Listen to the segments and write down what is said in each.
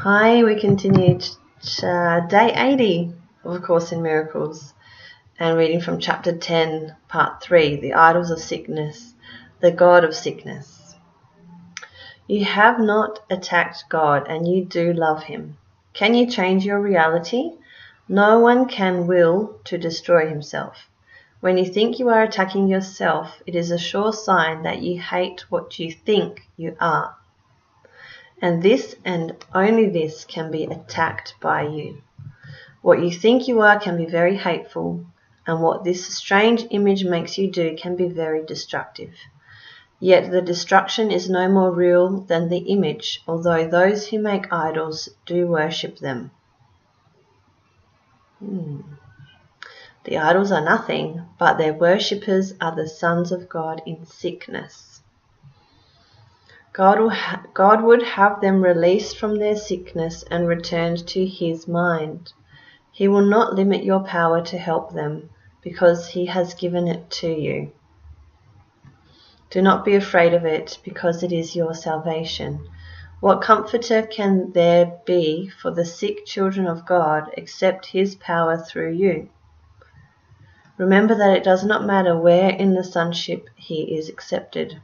Hi, we continue day 80 of A Course in Miracles and reading from chapter 10, part 3, The Idols of Sickness, the God of Sickness. You have not attacked God and you do love him. Can you change your reality? No one can will to destroy himself. When you think you are attacking yourself, it is a sure sign that you hate what you think you are. And this and only this can be attacked by you. What you think you are can be very hateful, and what this strange image makes you do can be very destructive. Yet the destruction is no more real than the image, although those who make idols do worship them. The idols are nothing, but their worshippers are the sons of God in sickness. God would have them released from their sickness and returned to his mind. He will not limit your power to help them, because he has given it to you. Do not be afraid of it, because it is your salvation. What comforter can there be for the sick children of God except his power through you? Remember that it does not matter where in the sonship he is accepted.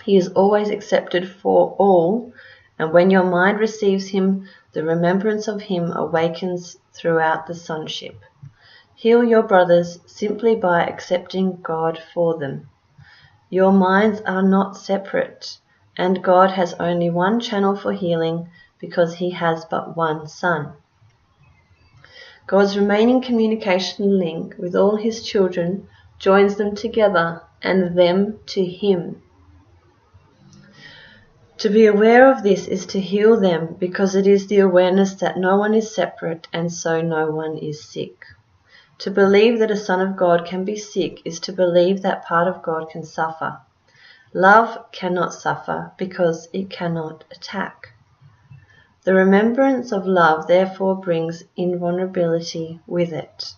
He is always accepted for all, and when your mind receives him, the remembrance of him awakens throughout the sonship. Heal your brothers simply by accepting God for them. Your minds are not separate, and God has only one channel for healing because he has but one Son. God's remaining communication link with all his children joins them together and them to him. To be aware of this is to heal them, because it is the awareness that no one is separate and so no one is sick. To believe that a son of God can be sick is to believe that part of God can suffer. Love cannot suffer because it cannot attack. The remembrance of love therefore brings invulnerability with it.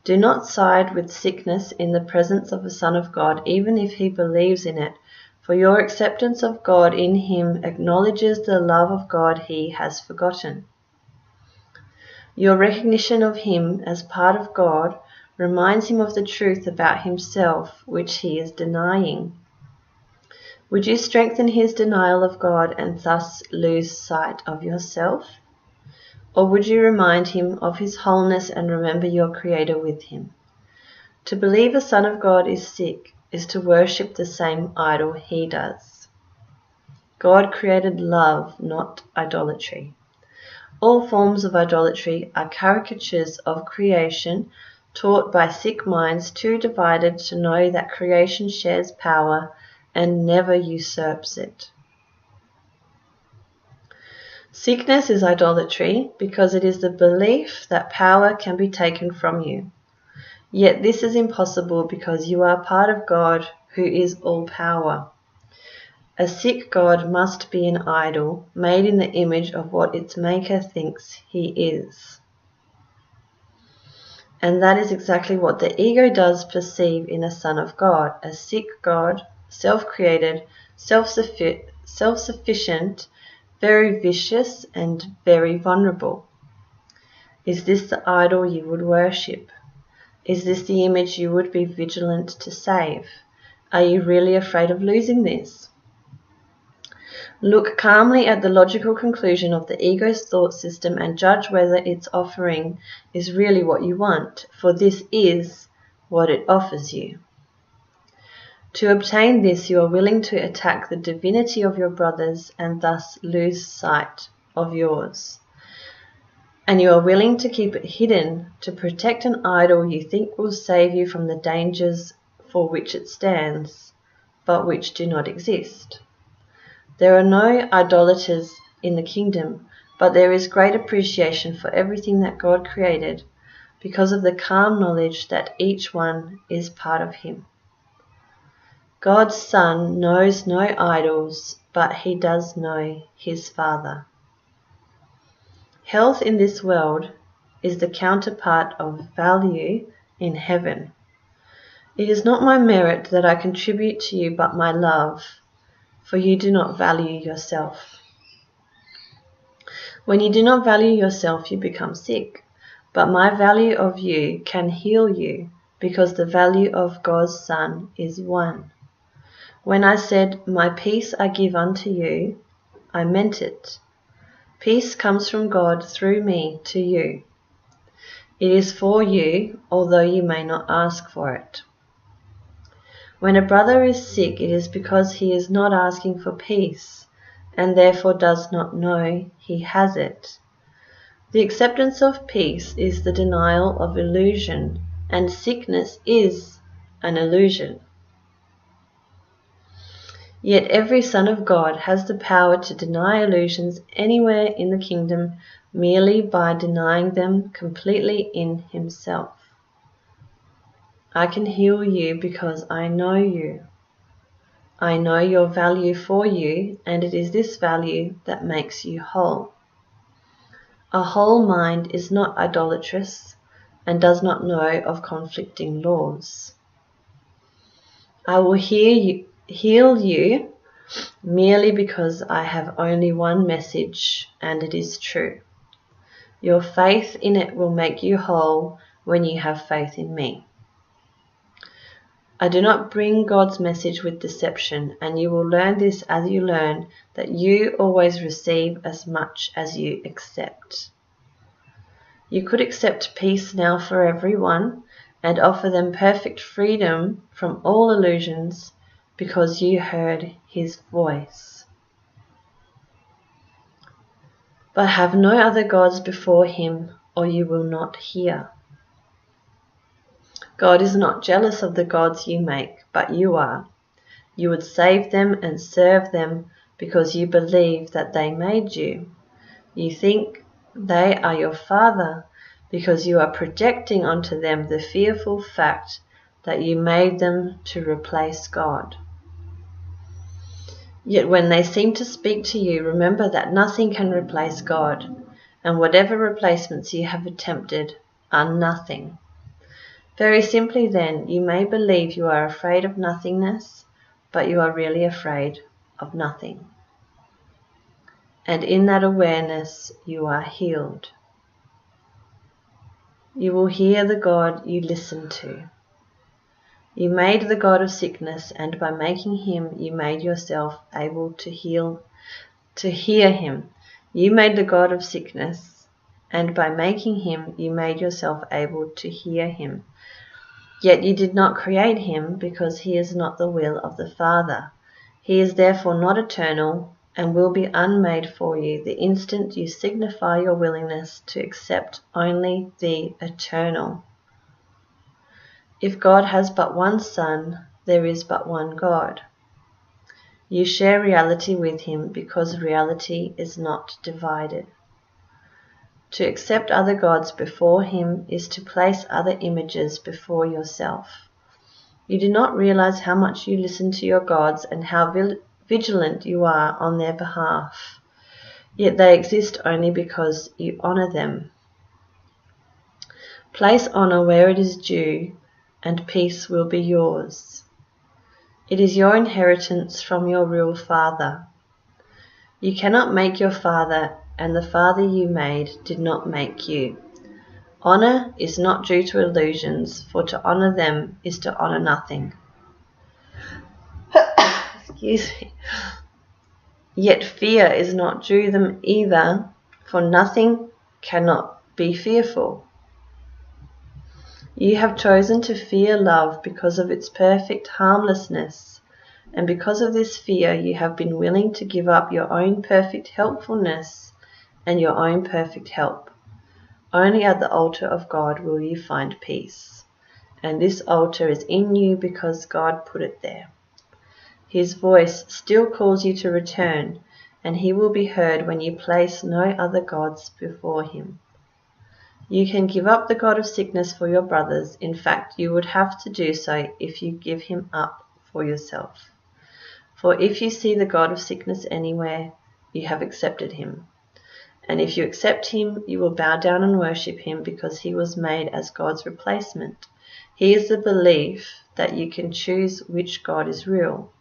Do not side with sickness in the presence of a son of God, even if he believes in it, for your acceptance of God in him acknowledges the love of God he has forgotten. Your recognition of him as part of God reminds him of the truth about himself which he is denying. Would you strengthen his denial of God and thus lose sight of yourself? Or would you remind him of his wholeness and remember your Creator with him? To believe a son of God is sick is to worship the same idol he does. God created love, not idolatry. All forms of idolatry are caricatures of creation taught by sick minds too divided to know that creation shares power and never usurps it. Sickness is idolatry because it is the belief that power can be taken from you. Yet this is impossible because you are part of God who is all power. A sick God must be an idol made in the image of what its maker thinks he is. And that is exactly what the ego does perceive in a son of God, a sick God, self-created, self-sufficient, very vicious and very vulnerable. Is this the idol you would worship? Is this the image you would be vigilant to save? Are you really afraid of losing this? Look calmly at the logical conclusion of the ego's thought system and judge whether its offering is really what you want, for this is what it offers you. To obtain this, you are willing to attack the divinity of your brothers and thus lose sight of yours. And you are willing to keep it hidden to protect an idol you think will save you from the dangers for which it stands, but which do not exist. There are no idolaters in the kingdom, but there is great appreciation for everything that God created because of the calm knowledge that each one is part of him. God's Son knows no idols, but he does know his Father. Health in this world is the counterpart of value in heaven. It is not my merit that I contribute to you, but my love, for you do not value yourself. When you do not value yourself, you become sick. But my value of you can heal you, because the value of God's Son is one. When I said, "My peace I give unto you," I meant it. Peace comes from God through me to you. It is for you, although you may not ask for it. When a brother is sick, it is because he is not asking for peace, and therefore does not know he has it. The acceptance of peace is the denial of illusion, and sickness is an illusion. Yet every son of God has the power to deny illusions anywhere in the kingdom merely by denying them completely in himself. I can heal you because I know you. I know your value for you, and it is this value that makes you whole. A whole mind is not idolatrous and does not know of conflicting laws. I will heal you merely because I have only one message, and it is true. Your faith in it will make you whole when you have faith in me. I do not bring God's message with deception, and you will learn this as you learn that you always receive as much as you accept. You could accept peace now for everyone and offer them perfect freedom from all illusions because you heard his voice. But have no other gods before him, or you will not hear. God is not jealous of the gods you make, but you are. You would save them and serve them because you believe that they made you. You think they are your father because you are projecting onto them the fearful fact that you made them to replace God. Yet when they seem to speak to you, remember that nothing can replace God, and whatever replacements you have attempted are nothing. Very simply then, you may believe you are afraid of nothingness, but you are really afraid of nothing. And in that awareness, you are healed. You will hear the God you listen to. You made the God of sickness, and by making him, you made yourself able to hear him. You made the God of sickness, and by making him, you made yourself able to hear him. Yet you did not create him, because he is not the will of the Father. He is therefore not eternal, and will be unmade for you the instant you signify your willingness to accept only the eternal. If God has but one Son, there is but one God. You share reality with him because reality is not divided. To accept other gods before him is to place other images before yourself. You do not realize how much you listen to your gods and how vigilant you are on their behalf. Yet they exist only because you honor them. Place honor where it is due, and peace will be yours. It is your inheritance from your real Father. You cannot make your Father, and the Father you made did not make you. Honor is not due to illusions, for to honor them is to honor nothing. Excuse me. Yet fear is not due them either, for nothing cannot be fearful. You have chosen to fear love because of its perfect harmlessness, and because of this fear you have been willing to give up your own perfect helpfulness and your own perfect help. Only at the altar of God will you find peace, and this altar is in you because God put it there. His voice still calls you to return, and he will be heard when you place no other gods before him. You can give up the God of sickness for your brothers. In fact, you would have to do so if you give him up for yourself. For if you see the God of sickness anywhere, you have accepted him. And if you accept him, you will bow down and worship him because he was made as God's replacement. He is the belief that you can choose which God is real.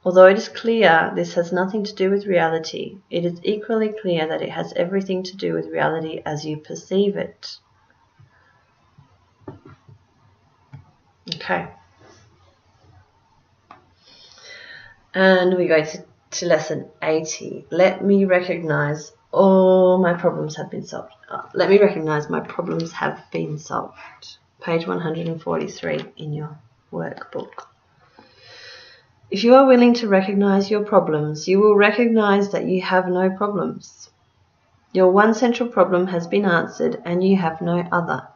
Although it is clear this has nothing to do with reality, it is equally clear that it has everything to do with reality as you perceive it. Okay. And we go to lesson 80. Let me recognize all my problems have been solved. Let me recognize my problems have been solved. Page 143 in your workbook. If you are willing to recognize your problems, you will recognize that you have no problems. Your one central problem has been answered and you have no other.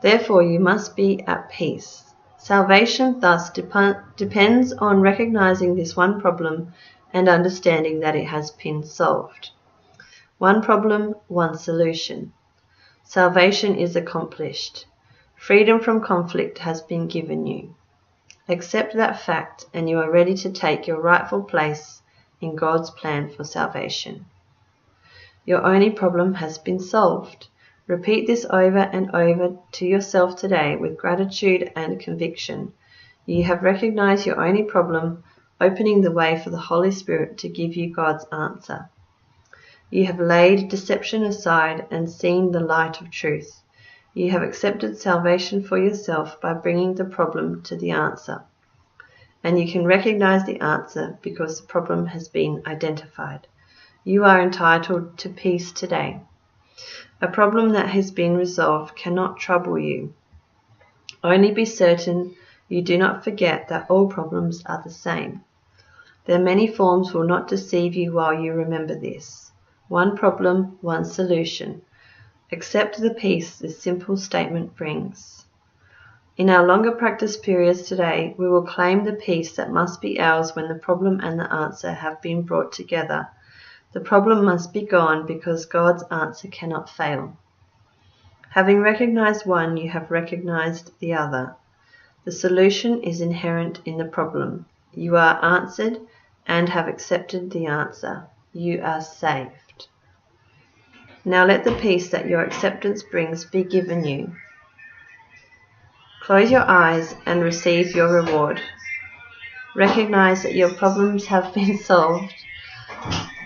Therefore, you must be at peace. Salvation thus depends on recognizing this one problem and understanding that it has been solved. One problem, one solution. Salvation is accomplished. Freedom from conflict has been given you. Accept that fact and you are ready to take your rightful place in God's plan for salvation. Your only problem has been solved. Repeat this over and over to yourself today with gratitude and conviction. You have recognized your only problem, opening the way for the Holy Spirit to give you God's answer. You have laid deception aside and seen the light of truth. You have accepted salvation for yourself by bringing the problem to the answer. And you can recognize the answer because the problem has been identified. You are entitled to peace today. A problem that has been resolved cannot trouble you. Only be certain you do not forget that all problems are the same. Their many forms will not deceive you while you remember this. One problem, one solution. Accept the peace this simple statement brings. In our longer practice periods today, we will claim the peace that must be ours when the problem and the answer have been brought together. The problem must be gone because God's answer cannot fail. Having recognized one, you have recognized the other. The solution is inherent in the problem. You are answered and have accepted the answer. You are saved. Now let the peace that your acceptance brings be given you. Close your eyes and receive your reward. Recognize that your problems have been solved.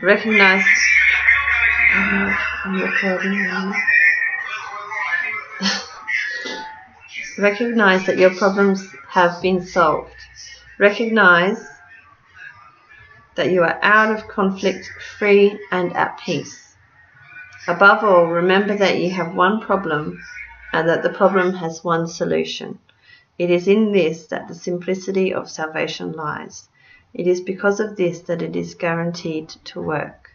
Recognize Recognize that your problems have been solved. Recognize that you are out of conflict, free and at peace. Above all, remember that you have one problem and that the problem has one solution. It is in this that the simplicity of salvation lies. It is because of this that it is guaranteed to work.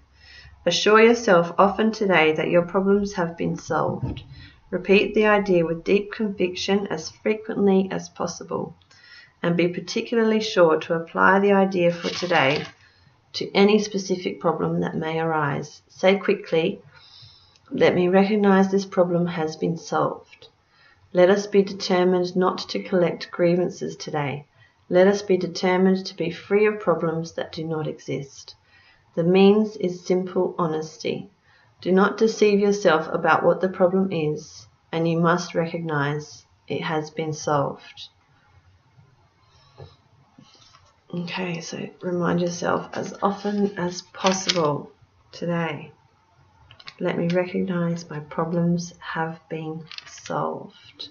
Assure yourself often today that your problems have been solved. Repeat the idea with deep conviction as frequently as possible, and be particularly sure to apply the idea for today to any specific problem that may arise. Say quickly, let me recognize this problem has been solved. Let us be determined not to collect grievances today. Let us be determined to be free of problems that do not exist. The means is simple honesty. Do not deceive yourself about what the problem is, and you must recognize it has been solved. Okay, so remind yourself as often as possible today. Let me recognize my problems have been solved.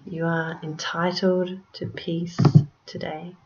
You are entitled to peace today.